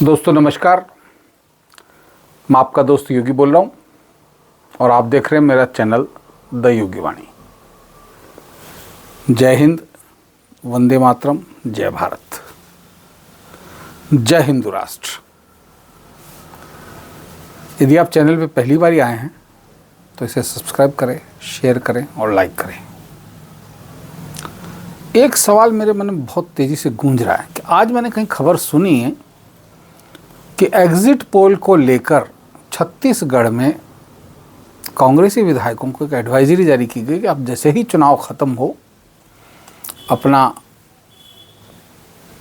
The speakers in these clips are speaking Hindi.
दोस्तों नमस्कार, मैं आपका दोस्त योगी बोल रहा हूँ और आप देख रहे हैं मेरा चैनल द योगी वाणी। जय हिंद, वंदे मातरम, जय भारत, जय हिंदू राष्ट्र। यदि आप चैनल पे पहली बार आए हैं तो इसे सब्सक्राइब करें, शेयर करें और लाइक करें। एक सवाल मेरे मन में बहुत तेज़ी से गूंज रहा है कि आज मैंने कहीं खबर सुनी है कि एग्जिट पोल को लेकर छत्तीसगढ़ में कांग्रेसी विधायकों को एक एडवाइजरी जारी की गई कि आप जैसे ही चुनाव खत्म हो अपना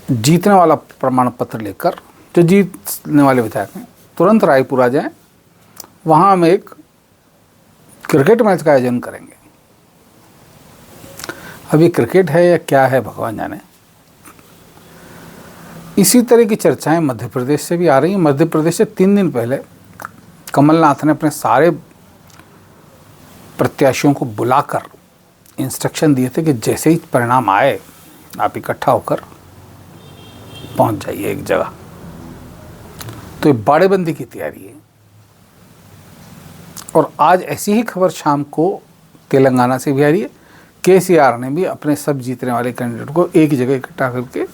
जीतने वाला प्रमाण पत्र लेकर, जो जीतने वाले विधायक हैं, तुरंत रायपुर आ जाएं। वहाँ हम एक क्रिकेट मैच का आयोजन करेंगे। अब ये क्रिकेट है या क्या है भगवान जाने। इसी तरह की चर्चाएं मध्य प्रदेश से भी आ रही हैं। मध्य प्रदेश से 3 दिन पहले कमलनाथ ने अपने सारे प्रत्याशियों को बुलाकर इंस्ट्रक्शन दिए थे कि जैसे ही परिणाम आए आप इकट्ठा होकर पहुंच जाइए एक जगह। तो ये बाड़ेबंदी की तैयारी है। और आज ऐसी ही खबर शाम को तेलंगाना से भी आ रही है। केसीआर ने भी अपने सब जीतने वाले कैंडिडेट को एक जगह इकट्ठा करके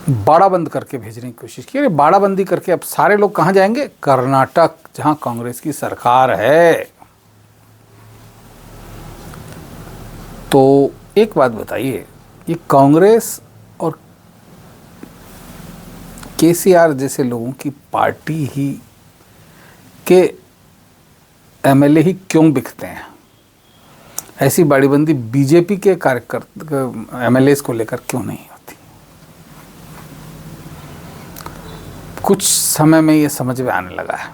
बाड़ाबंद करके भेजने की कोशिश की। अरे बाड़ाबंदी करके अब सारे लोग कहाँ जाएंगे? कर्नाटक, जहां कांग्रेस की सरकार है। तो एक बात बताइए, ये कांग्रेस और केसीआर जैसे लोगों की पार्टी ही के एमएलए ही क्यों बिकते हैं? ऐसी बाड़ीबंदी बीजेपी के कार्यकर्ता एमएलए को लेकर क्यों नहीं होती? कुछ समय में ये समझ में आने लगा है।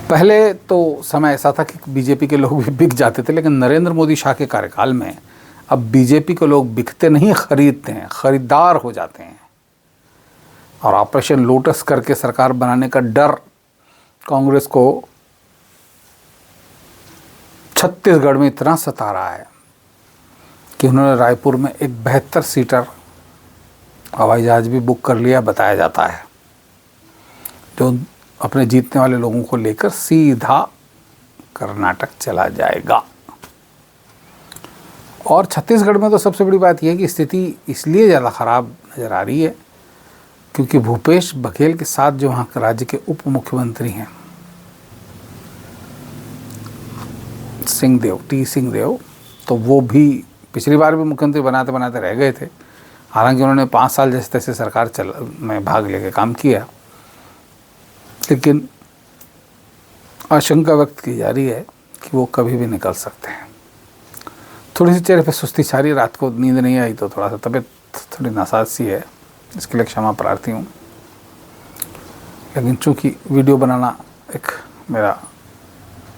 पहले तो समय ऐसा था कि बीजेपी के लोग भी बिक जाते थे, लेकिन नरेंद्र मोदी शाह के कार्यकाल में अब बीजेपी के लोग बिकते नहीं, खरीदते हैं, खरीदार हो जाते हैं। और ऑपरेशन लोटस करके सरकार बनाने का डर कांग्रेस को छत्तीसगढ़ में इतना सता रहा है कि उन्होंने रायपुर में एक 72 सीटर हवाई जहाज भी बुक कर लिया, बताया जाता है, जो अपने जीतने वाले लोगों को लेकर सीधा कर्नाटक चला जाएगा। और छत्तीसगढ़ में तो सबसे बड़ी बात यह है कि स्थिति इसलिए ज़्यादा ख़राब नज़र आ रही है क्योंकि भूपेश बघेल के साथ जो वहाँ राज्य के उप मुख्यमंत्री हैं टी सिंहदेव, तो वो भी पिछली बार भी मुख्यमंत्री बनाते बनाते रह गए थे। हालांकि उन्होंने 5 साल जैसे तैसे सरकार में भाग लेके काम किया, लेकिन आशंका व्यक्त की जा रही है कि वो कभी भी निकल सकते हैं। थोड़ी सी चेहरे पे सुस्ती छा रही, रात को नींद नहीं आई तो थोड़ा सा तबीयत थोड़ी नासाज सी है, इसके लिए क्षमा प्रार्थी हूँ। लेकिन चूँकि वीडियो बनाना एक मेरा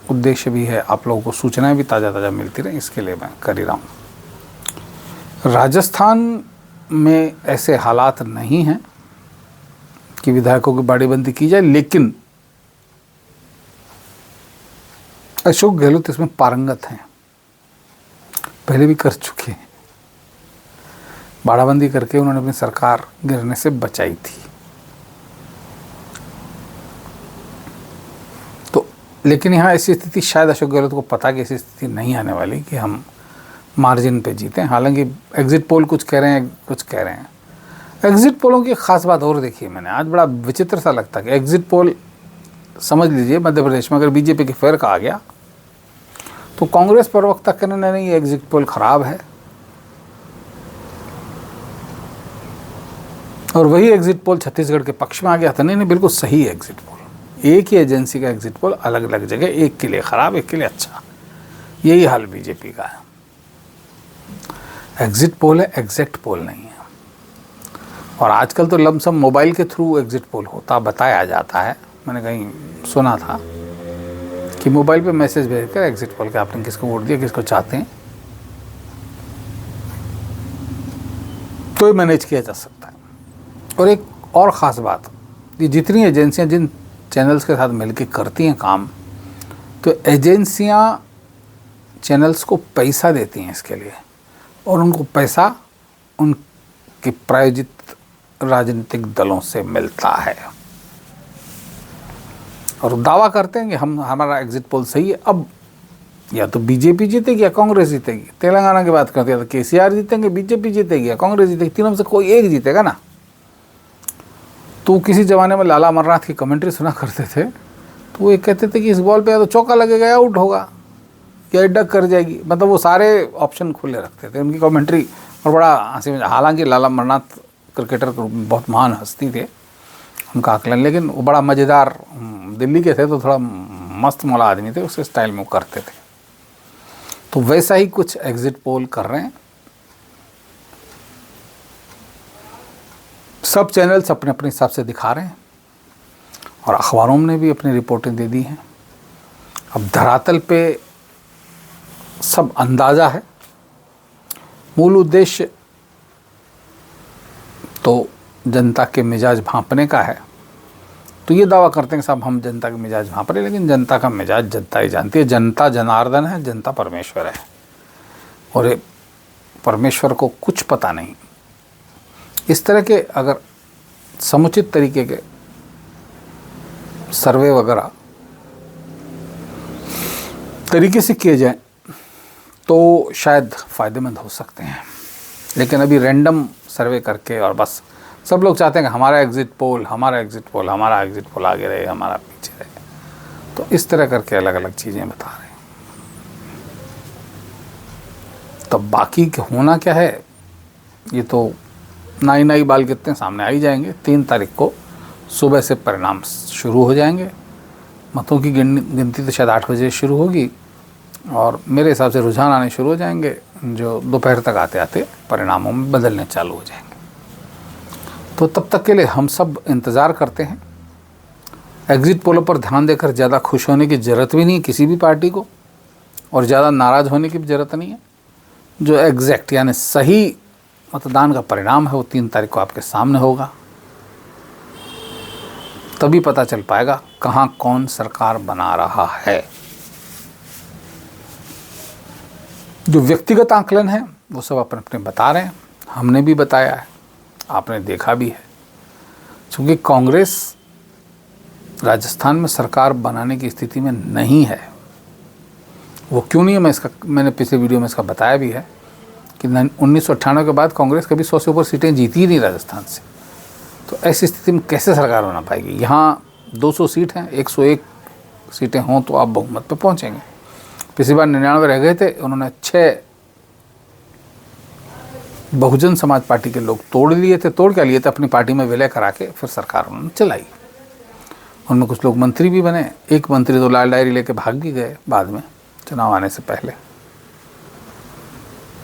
उद्देश्य भी है, आप लोगों को सूचनाएं भी ताज़ा मिलती रहे, इसके लिए मैं कर ही रहा हूँ। राजस्थान में ऐसे हालात नहीं हैं कि विधायकों की बाड़ीबंदी की जाए, लेकिन अशोक गहलोत इसमें पारंगत हैं, पहले भी कर चुके हैं। बाड़ाबंदी करके उन्होंने अपनी सरकार गिरने से बचाई थी। तो लेकिन यहाँ ऐसी स्थिति, शायद अशोक गहलोत को पता कि ऐसी स्थिति नहीं आने वाली कि हम मार्जिन पे जीते। हालांकि एग्जिट पोल कुछ कह रहे हैं, कुछ कह रहे हैं। एग्जिट पोलों की ख़ास बात और देखिए, मैंने आज बड़ा विचित्र सा लगता है कि एग्जिट पोल, समझ लीजिए मध्य प्रदेश में अगर बीजेपी के फेर का आ गया तो कांग्रेस प्रवक्ता कहने नहीं ये एग्जिट पोल खराब है, और वही एग्जिट पोल छत्तीसगढ़ के पक्ष में आ गया था नहीं बिल्कुल सही है एग्जिट पोल। एक ही एजेंसी का एग्जिट पोल अलग अलग जगह, एक के लिए ख़राब एक के लिए अच्छा। यही हाल बीजेपी का है। एग्जिट पोल है, एग्जैक्ट पोल नहीं है। और आजकल तो लमसम मोबाइल के थ्रू एग्जिट पोल होता बताया जाता है। मैंने कहीं सुना था कि मोबाइल पे मैसेज भेजकर एग्जिट पोल के आपने किसको वोट दिया, किसको चाहते हैं, तो ये मैनेज किया जा सकता है। और एक और ख़ास बात, ये जितनी एजेंसियां जिन चैनल्स के साथ मिलकर करती हैं काम, तो एजेंसियां चैनल्स को पैसा देती हैं इसके लिए, और उनको पैसा उनके प्रायोजित राजनीतिक दलों से मिलता है और दावा करते हैं कि हमारा एग्जिट पोल सही है। अब या तो बीजेपी जीतेगी या कांग्रेस जीतेगी। तेलंगाना की बात करते हैं तो केसीआर जीतेंगे, बीजेपी जीतेगी या कांग्रेस जीतेगी, तीनों में से कोई एक जीतेगा ना। तो किसी ज़माने में लाला अमरनाथ की कमेंट्री सुना करते थे, तो वो ये कहते थे कि इस बॉल पे या तो चौका लगेगा या आउट होगा या डक कर जाएगी, मतलब वो सारे ऑप्शन खुले रखते थे उनकी कमेंट्री। और बड़ा हंसी मजाक, हालांकि लाला अमरनाथ क्रिकेटर बहुत महान हस्ती थे, उनका आकलन, लेकिन वो बड़ा मज़ेदार, दिल्ली के थे तो थोड़ा मस्त मौला आदमी थे, उस स्टाइल में वो करते थे। तो वैसा ही कुछ एग्जिट पोल कर रहे हैं। सब चैनल्स अपने अपने हिसाब से दिखा रहे हैं और अखबारों ने भी अपनी रिपोर्टें दे दी हैं। अब धरातल पे सब अंदाज़ा है। मूल उद्देश्य तो जनता के मिजाज भांपने का है। तो ये दावा करते हैं कि साहब हम जनता के मिजाज भांप रहे, लेकिन जनता का मिजाज जनता ही जानती है। जनता जनार्दन है, जनता परमेश्वर है और ये परमेश्वर को कुछ पता नहीं। इस तरह के अगर समुचित तरीके के सर्वे वगैरह तरीके से किए जाएं तो शायद फ़ायदेमंद हो सकते हैं, लेकिन अभी रैंडम सर्वे करके और बस सब लोग चाहते हैं कि हमारा एग्जिट पोल, हमारा एग्जिट पोल, हमारा एग्जिट पोल आगे रहे, हमारा पीछे रहे, तो इस तरह करके अलग अलग चीज़ें बता रहे हैं। तो बाकी होना क्या है, ये तो नाई नाई बाल कितने सामने आ ही जाएंगे। 3 तारीख को सुबह से परिणाम शुरू हो जाएंगे। मतों की गिनती तो शायद 8 बजे शुरू होगी और मेरे हिसाब से रुझान आने शुरू हो जाएंगे, जो दोपहर तक आते आते परिणामों में बदलने चालू हो जाएंगे। तो तब तक के लिए हम सब इंतज़ार करते हैं। एग्जिट पोलों पर ध्यान देकर ज़्यादा खुश होने की ज़रूरत भी नहीं है किसी भी पार्टी को, और ज़्यादा नाराज़ होने की भी ज़रूरत नहीं है। जो एग्जैक्ट यानी सही मतदान का परिणाम है वो 3 तारीख को आपके सामने होगा, तभी पता चल पाएगा कहाँ कौन सरकार बना रहा है। जो व्यक्तिगत आंकलन है वो सब अपने अपने बता रहे हैं, हमने भी बताया है, आपने देखा भी है। क्योंकि कांग्रेस राजस्थान में सरकार बनाने की स्थिति में नहीं है। वो क्यों नहीं है, मैंने पिछले वीडियो में इसका बताया भी है कि 1998 के बाद कांग्रेस कभी 100 से ऊपर सीटें जीती ही नहीं राजस्थान से। तो ऐसी स्थिति में कैसे सरकार बना पाएगी। यहाँ 200 सीट हैं, 101 सीटें हों तो आप बहुमत पे पहुँचेंगे। पिछली बार 99 रह गए थे, उन्होंने 6 बहुजन समाज पार्टी के लोग तोड़ लिए थे। तोड़ क्या लिए थे, अपनी पार्टी में विलय करा के फिर सरकार उन्होंने चलाई। उनमें कुछ लोग मंत्री भी बने, एक मंत्री तो लाल डायरी लेके भाग भी गए बाद में चुनाव आने से पहले।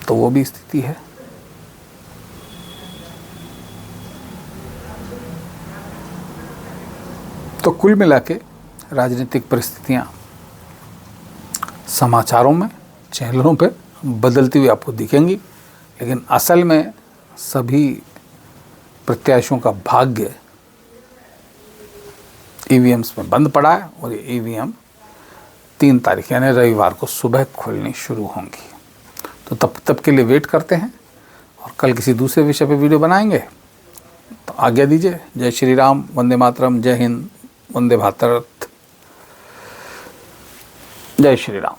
तो वो भी स्थिति है। तो कुल मिला के राजनीतिक परिस्थितियां समाचारों में, चैनलों पे बदलती हुई आपको दिखेंगी, लेकिन असल में सभी प्रत्याशियों का भाग्य ईवीएम्स में बंद पड़ा है और ये ईवीएम 3 तारीख यानी रविवार को सुबह खुलनी शुरू होंगी। तो तब के लिए वेट करते हैं और कल किसी दूसरे विषय पे वीडियो बनाएंगे। तो आज्ञा दीजिए। जय श्री राम, वंदे मातरम, जय हिंद, वंदे भारत, जय श्री राम।